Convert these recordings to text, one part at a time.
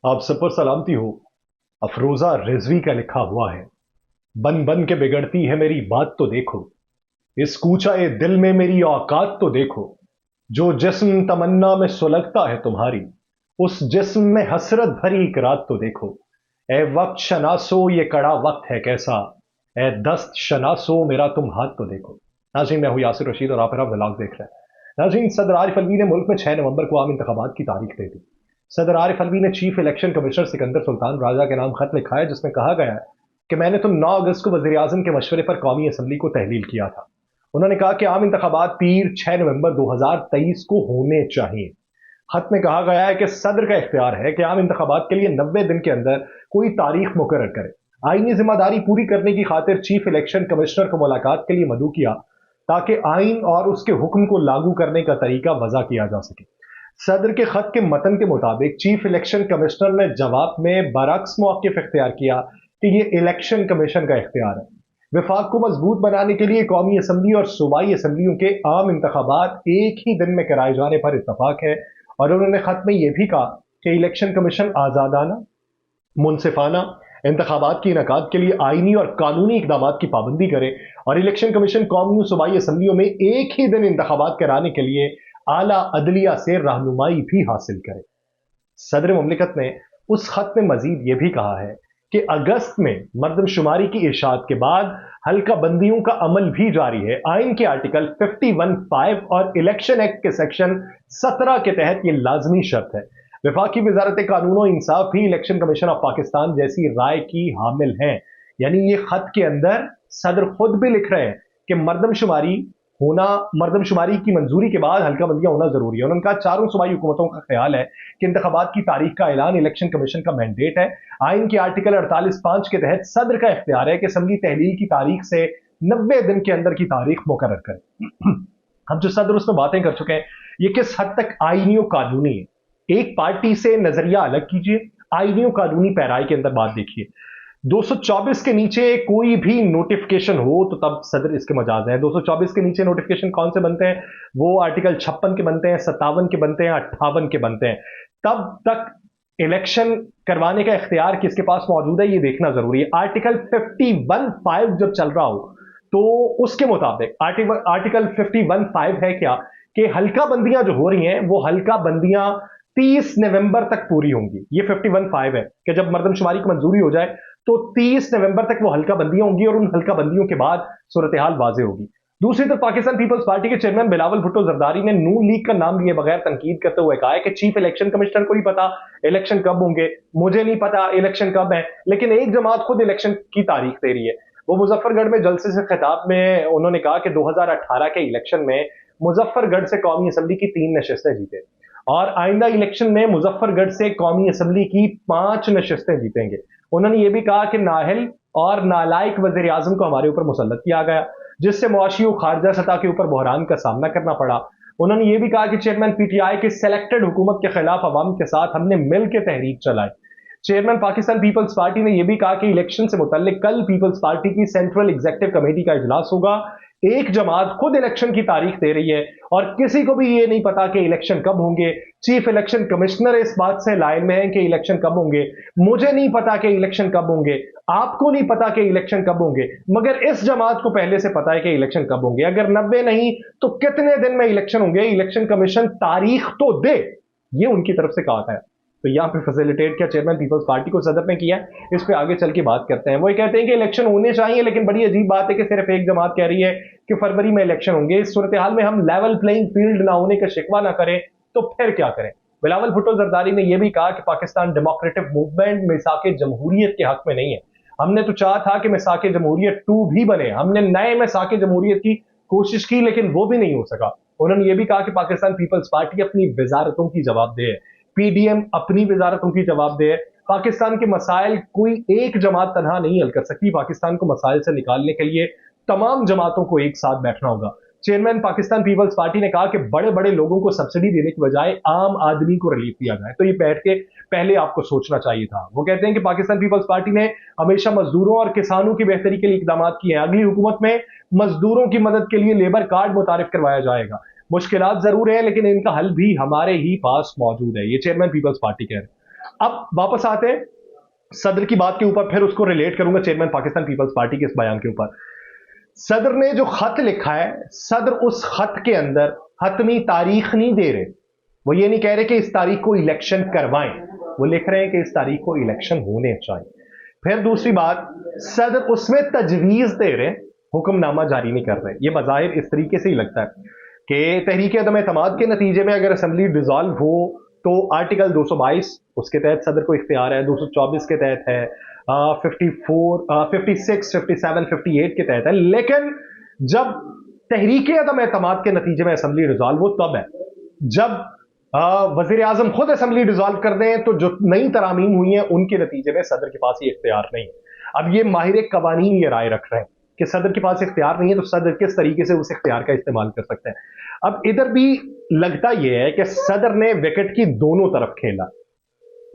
आप सब पर सलामती हो। अफरोजा रिजवी का लिखा हुआ है, बन बन के बिगड़ती है मेरी बात तो देखो, इस कूचाए दिल में मेरी औकात तो देखो। जो जिस्म तमन्ना में सुलगता है तुम्हारी, उस जिस्म में हसरत भरी एक रात तो देखो। ए वक्त शनासो ये कड़ा वक्त है कैसा, ए दस्त शनासो मेरा तुम हाथ तो देखो। नाज़रीन, मैं हूं यासिर रशीद और आप मेरा व्लॉग देख रहे हैं। नाज़रीन, सदर आरिफ अलवी ने मुल्क में 6 नवंबर को आम इंतखाबात की तारीख दे दी। सदर आरिफ अलवी ने chief election commissioner Sikandar Sultan Raja के नाम खत लिखा है, जिसमें कहा गया है कि मैंने तो 9 अगस्त को वज़ीर आज़म के मशवरे पर कौमी असम्बली को तहलील किया था। उन्होंने कहा कि आम इंतखाबात पीर 6 नवंबर 2023 को होने चाहिए। खत में कहा गया है कि सदर का इख्तियार है कि आम इंतखाबात के लिए 90 दिन के अंदर कोई तारीख मुकर्रर करे। आईनी जिम्मेदारी पूरी करने की खातिर चीफ इलेक्शन कमिश्नर को मुलाकात के लिए मदऊ किया, ताकि आइन और उसके हुक्म को लागू करने का तरीका वजह किया जा सके। सदर के खत के मतन के मुताबिक चीफ इलेक्शन कमिश्नर ने जवाब में बरक्स मौक़िफ़ इख्तियार किया कि ये इलेक्शन कमीशन का इख्तियार है। विफाक को मजबूत बनाने के लिए कौमी असम्बली और सूबाई असम्बलियों के आम इंतखाबात एक ही दिन में कराए जाने पर इत्तफाक है। और उन्होंने खत में यह भी कहा कि इलेक्शन कमीशन आज़ादाना, मुनसिफाना इंतखाबात की इनकाद के लिए आईनी और कानूनी इकदाम की पाबंदी करे, और इलेक्शन कमीशन कौमी और सूबाई असम्बलियों में एक ही दिन इंतखाबात कराने के लिए आला अदलिया से रहनुमाई भी हासिल करे। सदर मुमलिकत ने उस खत में मजीद ये भी कहा है कि अगस्त में मर्दमशुमारी की इरशाद के बाद हल्का बंदियों का अमल भी जारी है। आइन के आर्टिकल 51(5) और इलेक्शन एक्ट के सेक्शन 17 के तहत यह लाजमी शर्त है। वफाकी वजारत कानून और इंसाफ भी इलेक्शन कमीशन ऑफ पाकिस्तान जैसी राय की हामिल है। यानी ये खत के अंदर सदर खुद भी लिख रहे हैं कि मर्दमशुमारी की मंजूरी के बाद हल्का बंदियां होना जरूरी है। उन्होंने कहा चारों सूबाई हुकूमतों का ख्याल है कि इंतखाबात की तारीख का ऐलान इलेक्शन कमीशन का मैंडेट है। आइन के आर्टिकल 48(5) के तहत सदर का इख्तियार है कि असम्बली तहलील की तारीख से 90 दिन के अंदर की तारीख मुकर्रर करे। हम जो सदर उसमें बातें कर चुके हैं, ये किस हद तक आईनी और कानूनी है। एक पार्टी से नजरिया अलग कीजिए, आईनी और कानूनी पैराई के अंदर बात देखिए। 224 के नीचे कोई भी नोटिफिकेशन हो तो तब सदर इसके मजाज है। 224 के नीचे नोटिफिकेशन कौन से बनते हैं? वो आर्टिकल 56 के बनते हैं, 57 के बनते हैं, 58 के बनते हैं। तब तक इलेक्शन करवाने का इख्तियार किसके पास मौजूद है, ये देखना जरूरी है। आर्टिकल 51(5) जब चल रहा हो तो उसके मुताबिक आर्टिकल 51(5) है क्या कि हल्का बंदियां जो हो रही हैं वो हल्का बंदियां 30 नवंबर तक पूरी होंगी। ये 51(5) है कि जब मर्दमशुमारी की मंजूरी हो जाए तो 30 नवंबर तक वो हल्का बंदियां होंगी और उन हल्का बंदियों के बाद सूरत हाल वाज़ेह होगी। दूसरी तरफ पाकिस्तान पीपल्स पार्टी के चेयरमैन बिलावल भुट्टो जरदारी ने नून लीग का नाम लिए बगैर तनकीद करते हुए कहा है कि चीफ इलेक्शन कमिश्नर को नहीं पता इलेक्शन कब होंगे, मुझे नहीं पता इलेक्शन कब है, लेकिन एक जमात खुद इलेक्शन की तारीख दे रही है। वो मुजफ्फरगढ़ में जलसे से खिताब में उन्होंने कहा कि 2018 के इलेक्शन में मुजफ्फरगढ़ से कौमी असम्बली की 3 नशिस्तें जीते और आइंदा इलेक्शन में मुजफ्फरगढ़ से कौमी असम्बली की 5 नशिस्तें जीतेंगे। उन्होंने ये भी कहा कि नाहल और नालायक वज़ीर आज़म को हमारे ऊपर मुसल्लत किया गया, जिससे मुआशी और खारजा सतह के ऊपर बहरान का सामना करना पड़ा। उन्होंने ये भी कहा कि चेयरमैन पीटीआई की सेलेक्टेड हुकूमत के खिलाफ अवाम के साथ हमने मिल के तहरीक चलाई। चेयरमैन पाकिस्तान पीपल्स पार्टी ने यह भी कहा कि इलेक्शन से मुतल्लिक कल पीपल्स पार्टी की सेंट्रल एग्जीक्यूटिव कमेटी का इजलास होगा। एक जमात खुद इलेक्शन की तारीख दे रही है और किसी को भी ये नहीं पता कि इलेक्शन कब होंगे। चीफ इलेक्शन कमिश्नर इस बात से लाइन में है कि इलेक्शन कब होंगे। मुझे नहीं पता कि इलेक्शन कब होंगे, आपको नहीं पता कि इलेक्शन कब होंगे, मगर इस जमात को पहले से पता है कि इलेक्शन कब होंगे। अगर 90 नहीं तो कितने दिन में इलेक्शन होंगे, इलेक्शन कमीशन तारीख तो दे, ये उनकी तरफ से कहा गया। तो यहां पे फैसिलिटेट क्या चेयरमैन पीपल्स पार्टी को सदर ने किया, इस पे आगे चल के बात करते हैं। वो ये कहते हैं कि इलेक्शन होने चाहिए, लेकिन बड़ी अजीब बात है कि सिर्फ एक जमात कह रही है कि फरवरी में इलेक्शन होंगे। इस सूरत हाल में हम लेवल प्लेइंग फील्ड ना होने का शिकवा ना करें तो फिर क्या करें। बिलावल भुट्टो जरदारी ने यह भी कहा कि पाकिस्तान डेमोक्रेटिक मूवमेंट मिसाक जमहूरियत के हक में नहीं है। हमने तो चाहा था कि मिसाक जमहूरियत 2 भी बने, हमने नए मिसाक जमहूरियत की कोशिश की, लेकिन वो भी नहीं हो सका। उन्होंने ये भी कहा कि पाकिस्तान पीपल्स पार्टी अपनी वजारतों की जवाबदेह है, पीडीएम अपनी वजारतों की जवाबदेह है। पाकिस्तान के मसाइल कोई एक जमात तनहा नहीं हल कर सकती। पाकिस्तान को मसाइल से निकालने के लिए तमाम जमातों को एक साथ बैठना होगा। चेयरमैन पाकिस्तान पीपल्स पार्टी ने कहा कि बड़े बड़े लोगों को सब्सिडी देने की बजाय आम आदमी को रिलीफ दिया जाए, तो ये बैठ के पहले आपको सोचना चाहिए था। वो कहते हैं कि पाकिस्तान पीपल्स पार्टी ने हमेशा मजदूरों और किसानों की बेहतरी के लिए इकदाम किए हैं। अगली हुकूमत में मजदूरों की मदद के लिए लेबर कार्ड मुतारिफ करवाया जाएगा। मुश्किलात जरूर है, लेकिन इनका हल भी हमारे ही पास मौजूद है, ये चेयरमैन पीपल्स पार्टी कह रहे हैं। अब वापस आते हैं सदर की बात के ऊपर, फिर उसको रिलेट करूंगा चेयरमैन पाकिस्तान पीपल्स पार्टी के इस बयान के ऊपर। सदर ने जो खत लिखा है, सदर उस खत के अंदर हतमी तारीख नहीं दे रहे। वो ये नहीं कह रहे कि इस तारीख को इलेक्शन करवाएं, वो लिख रहे हैं कि इस तारीख को इलेक्शन होने चाहिए। फिर दूसरी बात, सदर उसमें तजवीज दे रहे, हुक्मनामा जारी नहीं कर रहे। ये बज़ाहिर इस तरीके से ही लगता है कि तहरीक अदम एतमाद के नतीजे में अगर असेंबली डिसॉल्व हो तो आर्टिकल 222 उसके तहत सदर को इख्तियार है, 224 के तहत है, 54, 56, 57, 58 के तहत है। लेकिन जब तहरीक अदम एतमाद के नतीजे में असेंबली डिसॉल्व हो तब है। जब वजीर आजम खुद असेंबली डिसॉल्व कर दें तो जो नई तरामीम हुई हैं उनके नतीजे में सदर के पास ये इख्तियार नहीं है। अब ये माहिर कवानीन ये राय रख रहे हैं कि सदर के पास इख्तियार नहीं है, तो सदर किस तरीके से उस इख्तियार का इस्तेमाल कर सकते हैं। अब इधर भी लगता यह है कि सदर ने विकेट की दोनों तरफ खेला।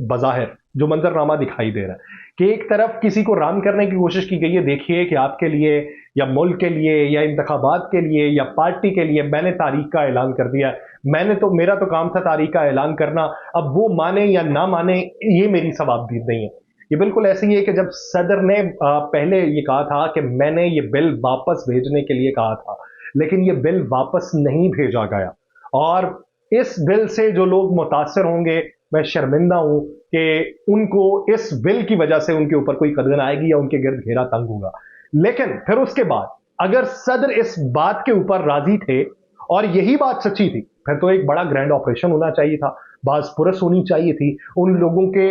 बज़ाहिर जो मंजरनामा दिखाई दे रहा है कि एक तरफ किसी को राम करने की कोशिश की गई है, देखिए कि आपके लिए या मुल्क के लिए या इंतखाबात के लिए या पार्टी के लिए मैंने तारीख का ऐलान कर दिया, मेरा तो काम था तारीख का ऐलान करना, अब वो माने या ना माने ये मेरी सवाबदीद नहीं है। ये बिल्कुल ऐसे ही है कि जब सदर ने पहले ये कहा था कि मैंने ये बिल वापस भेजने के लिए कहा था, लेकिन ये बिल वापस नहीं भेजा गया, और इस बिल से जो लोग मुतासर होंगे, मैं शर्मिंदा हूं कि उनको इस बिल की वजह से उनके ऊपर कोई कदर आएगी या उनके गिर्द घेरा तंग होगा। लेकिन फिर उसके बाद अगर सदर इस बात के ऊपर राजी थे और यही बात सच्ची थी, फिर तो एक बड़ा ग्रैंड ऑपरेशन होना चाहिए था, बाज़पुरस होनी चाहिए थी। उन लोगों के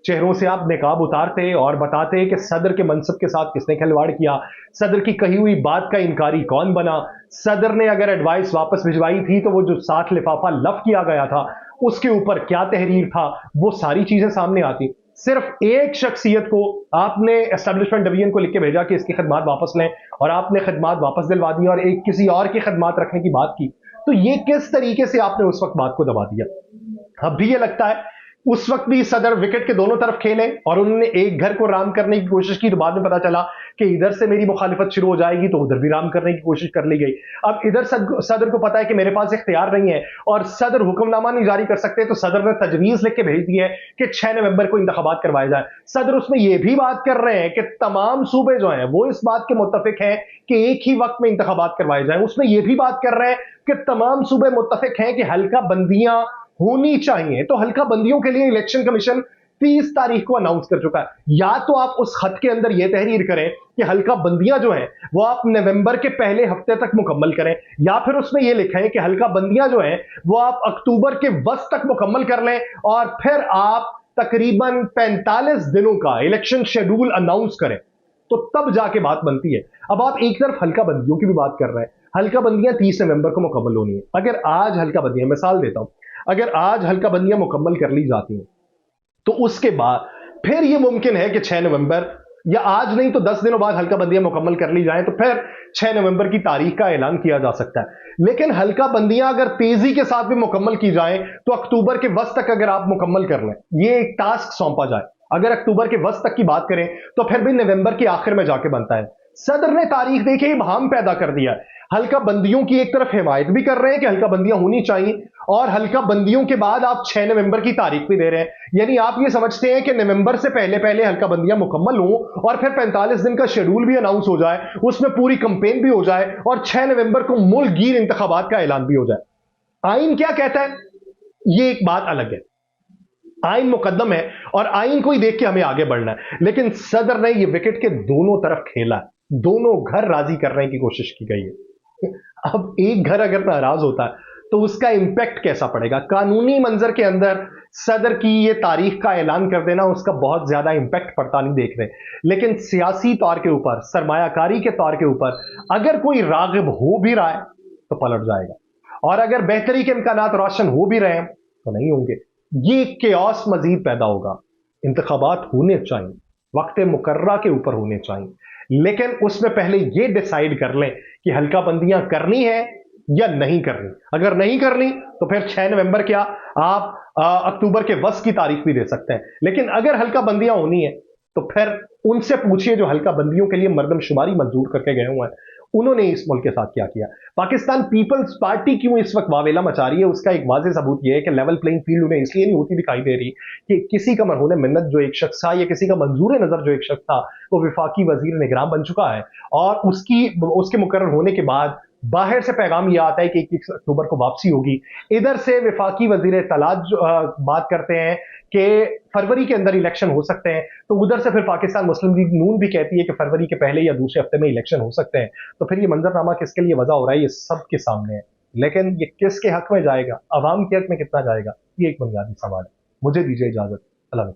चेहरों से आप निकाब उतारते और बताते कि सदर के मनसब के साथ किसने खिलवाड़ किया, सदर की कही हुई बात का इनकारी कौन बना, सदर ने अगर एडवाइस वापस भिजवाई थी तो वो जो 7 लिफाफा लफ किया गया था उसके ऊपर क्या तहरीर था, वो सारी चीजें सामने आती। सिर्फ एक शख्सियत को आपने एस्टेब्लिशमेंट डिवीजन को लिख के भेजा कि इसकी खदमात वापस लें, और आपने खदमात वापस दिलवा दी और एक किसी और की खदमात रखने की बात की। तो ये किस तरीके से आपने उस वक्त बात को दबा दिया। अब भी ये लगता है उस वक्त भी सदर विकेट के दोनों तरफ खेले और उन्होंने एक घर को राम करने की कोशिश की, तो बाद में पता चला कि इधर से मेरी मुखालिफत शुरू हो जाएगी तो उधर भी राम करने की कोशिश कर ली गई। अब इधर सदर को पता है कि मेरे पास इख्तियार नहीं है और सदर हुक्मनामा नहीं जारी कर सकते, तो सदर ने तजवीज लिख के भेज दी है कि 6 नवंबर को इंतखाबात करवाए जाए। सदर उसमें यह भी बात कर रहे हैं कि तमाम सूबे जो हैं वो इस बात के मुत्तफिक हैं कि एक ही वक्त में इंतखाबात करवाए जाए। उसमें यह भी बात कर रहे हैं कि तमाम सूबे मुत्तफिक हैं कि हल्का बंदियां होनी चाहिए। तो हल्का बंदियों के लिए इलेक्शन कमीशन 30 तारीख को अनाउंस कर चुका है। या तो आप उस खत के अंदर यह तहरीर करें कि हल्का बंदियां जो हैं वो आप नवंबर के पहले हफ्ते तक मुकम्मल करें, या फिर उसमें यह लिखें कि हल्का बंदियां जो हैं वो आप अक्टूबर के वस्त तक मुकम्मल कर लें और फिर आप तकरीबन 45 दिनों का इलेक्शन शेड्यूल अनाउंस करें, तो तब जाके बात बनती है। अब आप एक तरफ हल्का बंदियों की भी बात कर रहे हैं, हल्का बंदियां 30 नवंबर को मुकम्मल होनी है। अगर आज हल्का बंदियां, मिसाल देता हूं, अगर आज हल्का बंदियां मुकम्मल कर ली जाती हैं तो उसके बाद फिर यह मुमकिन है कि 6 नवंबर या आज नहीं तो 10 दिनों बाद हल्का बंदियां मुकम्मल कर ली जाएं, तो फिर 6 नवंबर की तारीख का ऐलान किया जा सकता है। लेकिन हल्का बंदियां अगर तेजी के साथ भी मुकम्मल की जाएं तो अक्टूबर के वस्त तक अगर आप मुकम्मल कर लें, यह एक टास्क सौंपा जाए, अगर अक्टूबर के वस्त तक की बात करें तो फिर भी नवंबर के आखिर में जाके बनता है। सदर ने तारीख देके ही बहाम पैदा कर दिया है। हल्का बंदियों की एक तरफ हिमायत भी कर रहे हैं कि हल्का बंदियां होनी चाहिए, और हल्का बंदियों के बाद आप 6 नवंबर की तारीख भी दे रहे हैं। यानी आप ये समझते हैं कि नवंबर से पहले पहले हल्का बंदियां मुकम्मल हो और फिर 45 दिन का शेड्यूल भी अनाउंस हो जाए, उसमें पूरी कंपेन भी हो जाए और 6 नवंबर को मुल्क गिर इंतखाबात का ऐलान भी हो जाए। आइन क्या कहता है ये एक बात अलग है, आइन मुकद्दम है और आइन को ही देख के हमें आगे बढ़ना है। लेकिन सदर ने ये विकेट के दोनों तरफ खेला, दोनों घर राजी करने की कोशिश की गई है। अब एक घर अगर नाराज होता है तो उसका इंपैक्ट कैसा पड़ेगा। कानूनी मंजर के अंदर सदर की ये तारीख का ऐलान कर देना, उसका बहुत ज्यादा इंपैक्ट पड़ता नहीं देख रहे, लेकिन सियासी तौर के ऊपर, सरमायाकारी के तौर के ऊपर अगर कोई रागिब हो भी रहा है तो पलट जाएगा, और अगर बेहतरी के इम्कानात रोशन हो भी रहे हैं तो नहीं होंगे। ये केओस मजीद पैदा होगा। इंतखाबात होने चाहिए, वक्त मुकर्रा के ऊपर होने चाहिए, लेकिन उसमें पहले ये डिसाइड कर लें कि हल्का बंदियां करनी है या नहीं करनी। अगर नहीं करनी तो फिर 6 नवंबर क्या, आप अक्टूबर के वस्त की तारीख भी दे सकते हैं। लेकिन अगर हल्का बंदियां होनी है तो फिर उनसे पूछिए जो हल्का बंदियों के लिए मर्दमशुमारी मंजूर करके गए हुए हैं, उन्होंने इस मुल्क के साथ क्या किया। पाकिस्तान पीपल्स पार्टी क्यों इस वक्त वावेला मचा रही है, उसका एक वाज़ेह सबूत यह है कि लेवल प्लेइंग फील्ड उन्हें इसलिए नहीं होती दिखाई दे रही कि किसी का मरहून मिन्नत जो एक शख्स था या किसी का मंजूर नजर जो एक शख्स था वो विफाकी वजीर निगरान बन चुका है, और उसके मुकर्रर होने के बाद बाहर से पैगाम यह आता है कि 21 अक्टूबर को वापसी होगी। इधर से विफाकी वजीर इत्तलात बात करते हैं कि फरवरी के अंदर इलेक्शन हो सकते हैं, तो उधर से फिर पाकिस्तान मुस्लिम लीग नून भी कहती है कि फरवरी के पहले या दूसरे हफ्ते में इलेक्शन हो सकते हैं। तो फिर ये मंजरनामा किसके लिए वजह हो रहा है, ये सब के सामने है। लेकिन ये किसके हक में जाएगा, अवाम के हक में कितना जाएगा, ये एक बुनियादी सवाल है। मुझे दीजिए इजाजत। अल्लाह